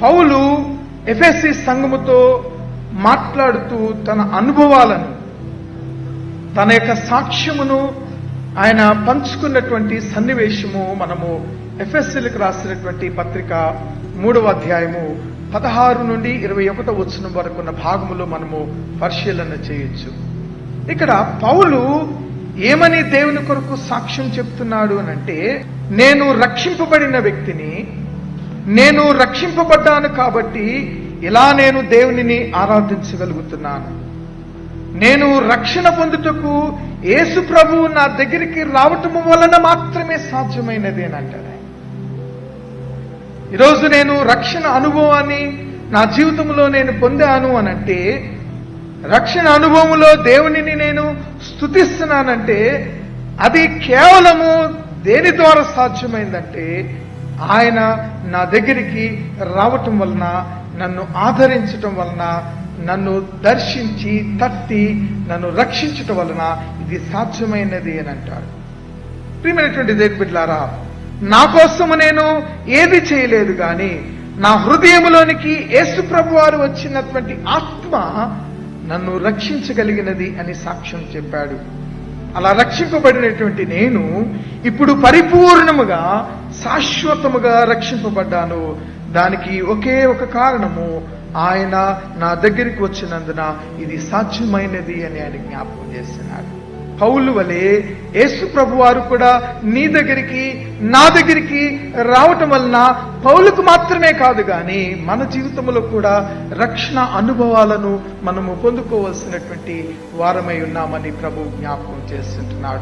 పౌలు ఎఫెసీ సంఘముతో మాట్లాడుతూ తన అనుభవాలను, తన యొక్క సాక్ష్యమును ఆయన పంచుకున్నటువంటి సన్నివేశము మనము ఎఫెసీలకు రాసినటువంటి పత్రిక 3వ అధ్యాయము 16 నుండి 21 వచనం వరకు ఉన్న భాగములో మనము పరిశీలన చేయొచ్చు. ఇక్కడ పౌలు ఏమని దేవుని కొరకు సాక్ష్యం చెప్తున్నాడు అనంటే, నేను రక్షింపబడిన వ్యక్తిని, నేను రక్షింపబడ్డాను కాబట్టి ఇలా నేను దేవునిని ఆరాధించగలుగుతున్నాను. నేను రక్షణ పొందుటకు యేసు ప్రభువు నా దగ్గరికి రావటము వలన మాత్రమే సాధ్యమైనది అని అంటారు. ఈరోజు నేను రక్షణ అనుభవాన్ని నా జీవితంలో నేను పొందాను అనంటే, రక్షణ అనుభవంలో దేవునిని నేను స్తుతిస్తున్నానంటే అది కేవలము దేని ద్వారా సాధ్యమైందంటే ఆయన నా దగ్గరికి రావటం వలన, నన్ను ఆదరించటం వలన, నన్ను దర్శించి తట్టి నన్ను రక్షించటం వలన ఇది సాధ్యమైనది అని అంటారు. ప్రియమైనటువంటి దేవుని బిడ్డలారా, నా కోసము నేను ఏది చేయలేదు కానీ నా హృదయములోనికి యేసు ప్రభువారు వచ్చినటువంటి ఆత్మ నన్ను రక్షించగలిగినది అని సాక్ష్యం చెప్పాడు. అలా రక్షింపబడినటువంటి నేను ఇప్పుడు పరిపూర్ణముగా, శాశ్వతముగా రక్షింపబడ్డాను. దానికి ఒకే ఒక కారణము, ఆయన నా దగ్గరికి వచ్చినందున ఇది సాధ్యమైనది అని ఆయన జ్ఞాపకం చేస్తున్నాడు. పౌలు వలె యేసు ప్రభువారు కూడా నీ దగ్గరికి, నా దగ్గరికి రావటం వలన పౌలుకు మాత్రమే కాదు కానీ మన జీవితంలో కూడా రక్షణ అనుభవాలను మనము పొందుకోవాల్సినటువంటి వారమై ఉన్నామని ప్రభు జ్ఞాపకం చేస్తుంటున్నాడు.